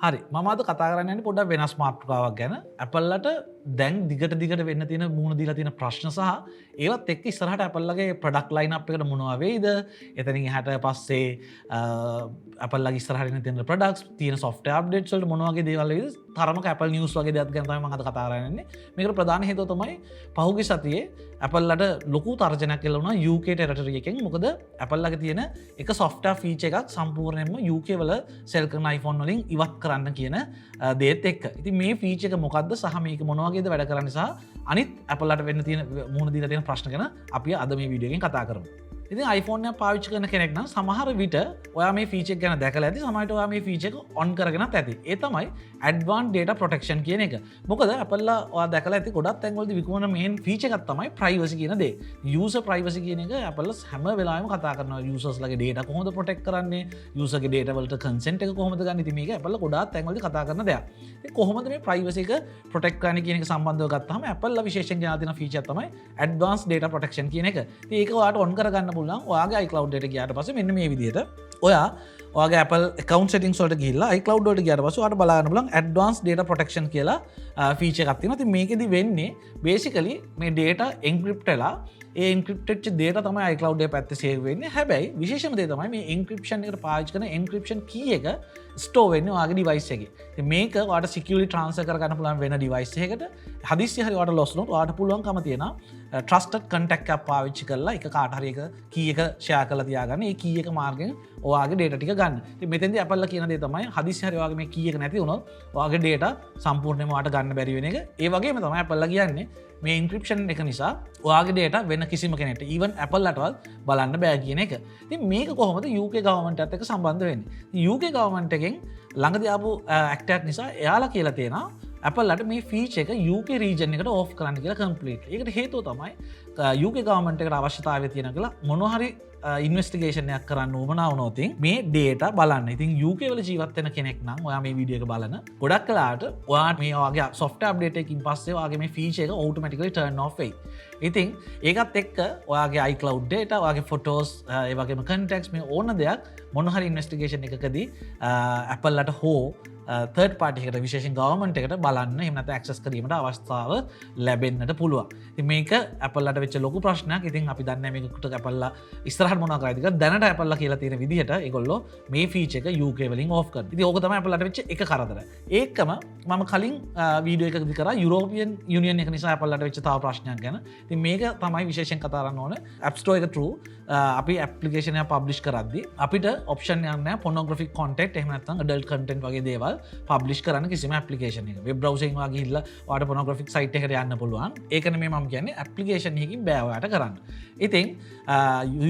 හරි මම අද කතා කරන්න යන්නේ පොඩ්ඩක් වෙනස් මාතෘකාවක් ගැන. Appleලට දැන් දිගට වෙන්න තියෙන මුණ දීලා තියෙන ප්‍රශ්න සහ ඒවත් එක්ක ඉස්සරහට Appleලගේ ප්‍රොඩක්ට් ලයින් අප් එකට මොනවා වෙයිද? එතනින් එහාට පස්සේ Appleලගේ ඉස්සරහට එන තියෙන ප්‍රොඩක්ට්ස්, තියෙන software updates වලට මොන වගේ දේවල් වෙයිද? තරමක Apple news වගේ දේවල් ගැන තමයි මම අද කතා කරන්න යන්නේ. මේකට ප්‍රධාන හේතුව තමයි පහුගිය සතියේ Appleලට ලොකු තර්ජනයක් එල්ල වුණා UK territory එකෙන්. මොකද Appleලගේ තියෙන එක software feature එකක් සම්පූර්ණයෙන්ම UK වල sell කරන iPhone වලින් ඉවත් කරන්න කියන දේත් එක්ක. ඉතින් මේ ෆීචර් එක මොකද්ද සහ මේක මොන වගේද වැඩ කරන්නේ සහ අනිත් Appleලට වෙන්න තියෙන මුහුණ දීලා තියෙන ප්‍රශ්න ගැන අපි අද මේ වීඩියෝ එකෙන් කතා කරමු. ඉතින් iPhone එක පාවිච්චි කරන කෙනෙක් නම් සමහර විට ඔයා මේ ෆීචර් එක ගැන දැකලා ඇති. සමහරවිට ඔයා මේ ෆීචර් එක ඔන් කරගෙනත් ඇති. ඒ තමයි advanced data protection කියන එක. මොකද Apple ඔයා දැකලා ඇති ගොඩක් තැන්වලදී විකුණන මේන් ෆීචර් එකක් තමයි privacy කියන දේ. user privacy කියන එක Apple හැම වෙලාවෙම කතා කරනවා. users ලගේ data කොහොමද protect කරන්නේ? user ගේ data වලට consent එක කොහොමද ගන්න? ඉතින් මේක Apple ගොඩාක් තැන්වලදී කතා කරන දෙයක්. ඉතින් කොහොමද මේ privacy එක protect කරන්නේ කියන එක සම්බන්ධව ගත්තාම Apple විශේෂයෙන් ගෙනලා තියෙන ෆීචර් එක තමයි advanced data protection කියන එක. ඉතින් ඒක ඔයාට ඔන් කරගන්න පුළුවන්. ඔයාගේ iCloud එකට ගියාට පස්සේ මෙන්න මේ විදිහට ඔයා ඔයාගේ Apple account settings වලට ගිහිල්ලා iCloud වලට ගියාට පස්සේ ඔයාට බලා ගන්න පුළුවන් advanced data protection කියලා feature එකක් තියෙනවා. ඉතින් මේකෙදි වෙන්නේ basically මේ data encrypt වෙලා ඒ encrypted data තමයි iCloud එකේ පැත්තේ save වෙන්නේ. හැබැයි විශේෂම දේ තමයි මේ encryption එකට පාවිච්චි කරන encryption key එක store වෙන්නේ ඔයාගේ device එකේ. ඉතින් මේක ඔයාට securely transfer කරගන්න පුළුවන් වෙන device එකකට. හදිස්සිය හරි ඔයාට loss වුණොත් ඔයාට පුළුවන්කම තියෙනවා trusted contact app පාවිච්චි කරලා එක කාට හරි එක key එක share කරලා තියාගන්න. ඒ key එක මාර්ගෙන් ඔයාගේ data ටික ගන්න. ඉතින් මෙතෙන්දී Apple කියන දේ තමයි හදිස්සිය හරි ඔයාගේ මේ key එක නැති වුණොත් ඔයාගේ data සම්පූර්ණයෙන්ම ඔයාට ගන්න බැරි වෙන එක. ඒ වගේම තමයි Apple කියන්නේ මේ encryption එක නිසා ඔයාගේ data වෙන කිසිම කෙනෙක්ට even Apple ලටවත් බලන්න බෑ කියන එක. ඉතින් මේක කොහොමද UK government එකත් එක්ක සම්බන්ධ වෙන්නේ? UK government එකෙන් ළඟදී ආපු act එකක් නිසා එයාලා කියලා තියෙනවා Appleලට මේ feature එක UK region එකට off කරන්න කියලා completely. ඒකට හේතුව තමයි UK government එකට අවශ්‍යතාවය තියෙනවා කියලා මොනවා හරි ඉන්වෙස්ටිගේෂන් එකක් කරන්න උවමනා වුණොත් මේ data බලන්න. ඉතින් UK වල ජීවත් වෙන කෙනෙක් නම් ඔයා මේ වීඩියෝ එක බලන ගොඩක් වෙලාවට ඔයාට මේ වගේ software update එකකින් පස්සේ ඔයාගේ මේ feature එක automatically turn off වෙයි. ඉතින් ඒකත් එක්ක ඔයාගේ iCloud data, ඔයාගේ photos, ඒ වගේම contacts මේ ඕන දෙයක් මොන හරි ඉන්වෙස්ටිගේෂන් එකකදී Appleලට හෝ third party එකට විශේෂයෙන් government එකට බලන්න එහෙම නැත්නම් access කිරීමට අවස්ථාව ලැබෙන්නට පුළුවන්. ඉතින් මේක Appleලට වෙච්ච ලොකු ප්‍රශ්නයක්. ඉතින් අපි දන්නේ මේකට Appleලා ඉස්සරහට මොනවා කරයිද කියලා. දැනට Appleලා කියලා තියෙන විදිහට ඒගොල්ලෝ මේ feature එක UK වලින් off කරනවා. ඉතින් ඕක තමයි Appleලට වෙච්ච එක කරදර. ඒකම මම කලින් වීඩියෝ එකකදී කරා European Union එක නිසා Appleලට වෙච්ච තව ප්‍රශ්නයක් ගැන. ඉතින් මේක තමයි විශේෂයෙන් කතා කරන්න ඕන. App Store එක true අපි application එක publish කරද්දී අපිට option එකක් නැහැ pornographic content එහෙම නැත්නම් adult content වගේ දේවල් publish කරන්න කිසිම application එක. web browser එකකින් වගේ ගිහිල්ලා ඔයාලට pornographic site එකට යන්න පුළුවන්. ඒක නෙමෙයි මම කියන්නේ application එකකින් බෑ ඔයාලට කරන්න. ඉතින්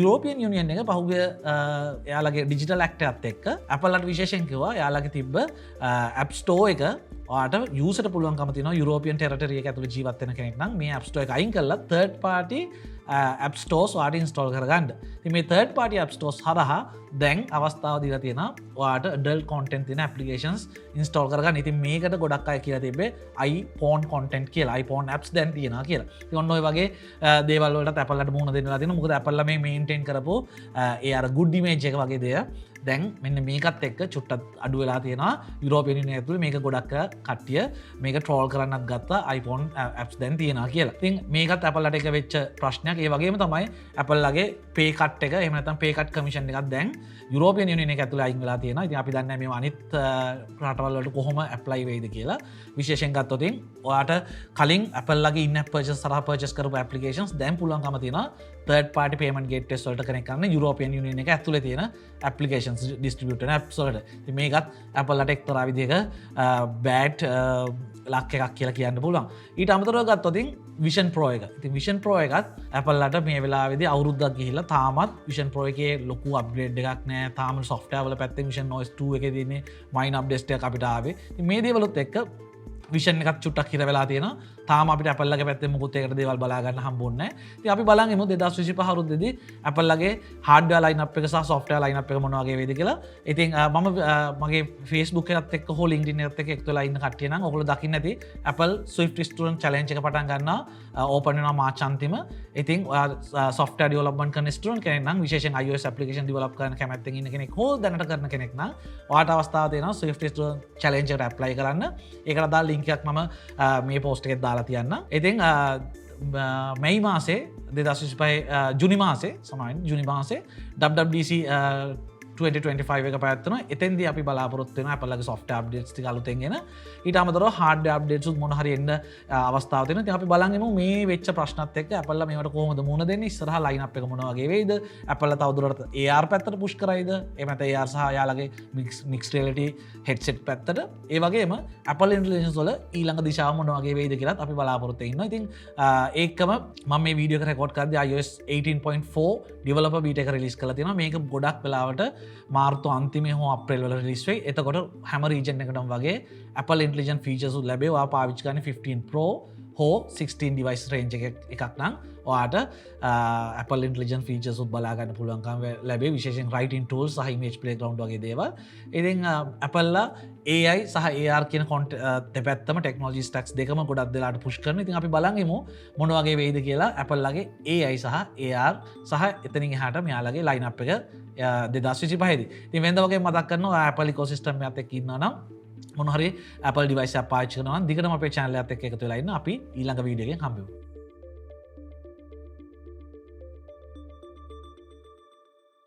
European Union එක පහුගිය එයාලගේ digital act එකත් එක්ක Appleලට විශේෂයෙන් කිව්වා එයාලගේ තිබ්බ app store එක ඔයාට user ට පුළුවන්කම තියෙනවා European territory එක ඇතුළේ ජීවත් වෙන කෙනෙක් නම් මේ app store එක අයින් කරලා third party app stores ඔයාට install කරගන්න. ඉතින් මේ third party app stores හරහා දැන් අවස්ථාව දීලා තියෙනවා ඔයාට adult content තියෙන applications install කරගන්න. ඉතින් මේකට ගොඩක් අය කියලා තිබ්බේ iPhone content කියලා. iPhone apps දැන් තියෙනවා කියලා. ඉතින් ඔන්න ඔය වගේ දේවල් වලට Appleලට මුහුණ දෙන්නලා තියෙනවා. මොකද Appleලා මේ maintain කරපු ඒ අර good image එක වගේ දේ දැන් මෙන්න මේකත් එක්ක චුට්ටක් අඩු වෙලා තියෙනවා. යුරෝපියන් යුනියන් ඇතුලේ මේක ගොඩක් කට්ටිය මේක ට්‍රෝල් කරන්නත් ගත්තා iPhone apps දැන් තියෙනවා කියලා. ඉතින් මේකත් Appleලට එක වෙච්ච ප්‍රශ්නයක්. ඒ වගේම තමයි Appleලගේ pay cut එක එහෙම නැත්නම් pay cut commission එකක් දැන් යුරෝපියන් යුනියන් එක ඇතුලේ අයින් වෙලා තියෙනවා. ඉතින් අපි දන්නේ මේ අනිත් රටවල් වලට කොහොම apply වෙයිද කියලා. විශේෂයෙන් ගත්තොත් ඔයාට කලින් Appleලගේ in-app purchase සරහා purchase කරපු applications දැන් පුළුවන්කම තියෙනවා third party payment gateways වලට කනෙක්ට් කරන්න යුරෝපියන් යුනියන් එක ඇතුලේ තියෙන applications distributed apps වලට. ඉතින් මේකත් Appleලට එක්තරා විදිහක bad ලක් එකක් කියලා කියන්න පුළුවන්. ඊට අමතරව ගත්තොත් Vision Pro එක. ඉතින් Vision Pro එකත් Appleලට මේ වෙලාවේදී අවුරුද්දක් ගිහිල්ලා තාමත් Vision Pro එකේ ලොකු අප්ග්‍රේඩ් එකක් නැහැ. තාම software වල පැත්තෙන් Vision OS 2 එකේ තියෙන්නේ minor updates ටික අපිට ආවේ. ඉතින් මේ දේවලුත් එක්ක විෂන් එකත් චුට්ටක් හිර වෙලා තියෙනවා. තාම අපිට Apple ලගේ පැත්තෙන් මුකුත් ඒකට දේවල් බලා ගන්න හම්බුන්නේ නැහැ. ඉතින් අපි බලන්ගෙමු 2025 අවුරුද්දේදී Apple ලගේ hardware lineup එක සහ software lineup එක මොන වගේ වේද කියලා. ඉතින් මම මගේ Facebook එකත් එක්ක හෝ LinkedIn එකත් එක්ක එකතු වෙලා ඉන්න කට්ටිය නම් ඔයගොල්ලෝ දකින්න ඇති Apple Swift Student Challenge එක පටන් ගන්නවා ඕපන් වෙනවා මාර්ච් අන්තිම. ඉතින් software development කරන student කෙනෙක් නම් විශේෂයෙන් iOS application develop කරන කැමැත්තෙන් ඉන්න කෙනෙක් හෝ දැනට කරන කෙනෙක් නම් ඔයාට අවස්ථාව තියෙනවා Swift Student Challenge එකට apply කරන්න. ඒකට දාලා link එකක් මම මේ post එකේ දාලා තියන්න. ඉතින් මැයි මාසේ 2025 ජුනි මාසේ ජුනි මාසේ WWDC 2025 එක පැවැත්වෙනවා. එතෙන්දී අපි බලාපොරොත්තු වෙනවා Apple ලගේ software updates ටික අලුතෙන් එන. ඊට අමතරව hardware updates උත් මොන හරි එන්න අවස්ථාවක් තියෙනවා. ඉතින් අපි බලන්ගෙමු මේ වෙච්ච ප්‍රශ්නත් එක්ක Apple ලා මේවට කොහොමද මුහුණ දෙන්නේ? ඉස්සරහා lineup එක මොන වගේ වෙයිද? Apple ලා තවදුරටත් AR පැත්තට push කරයිද? එහෙම නැත්නම් AR සහ යාලගේ mixed reality headset පැත්තට. ඒ වගේම Apple Intelligence වල ඊළඟ දිශාව මොන වගේ වෙයිද කියලාත් අපි බලාපොරොත්තු වෙනවා. ඉතින් ඒකම මම මේ වීඩියෝ එක රෙකෝඩ් කරද්දී iOS 18.4 developer beta එක release කරලා තියෙනවා. මේක ගොඩක් වෙලාවට මාර්තු අන්තිමේ හෝ අප්‍රේල් වල රිලීස් වෙයි. එතකොට හැම රීජන් එකටම වගේ Apple Intelligence features උත් ලැබේ. ඔයා පාවිච්චි කරන්නේ 15 Pro හෝ 16 device range එකක් නම් ඔයාට Apple Intelligence features උත් බලා ගන්න පුළුවන්කම ලැබේ. විශේෂයෙන් writing tools සහ image playground වගේ දේවල්. ඉතින් Apple ලා AI සහ AR කියන දෙපැත්තම technology stacks දෙකම ගොඩක් දෙලාට push කරනවා. ඉතින් අපි බලන්ගෙමු මොන වගේ වෙයිද කියලා Apple ලගේ AI සහ AR සහ එතනින් එහාට මෙයාලගේ lineup එක 2025 දී. ඉතින් වෙනද වගේ මතක් කරනවා Apple ecosystem එකත් එක්ක ඉන්නවා නම් මොන හරි Apple device එකක් පාවිච්චි කරනවා නම් දිගටම අපේ channel එකත් එක්ක එකතු වෙලා ඉන්න. අපි ඊළඟ වීඩියෝ එකෙන් හම්බෙමු.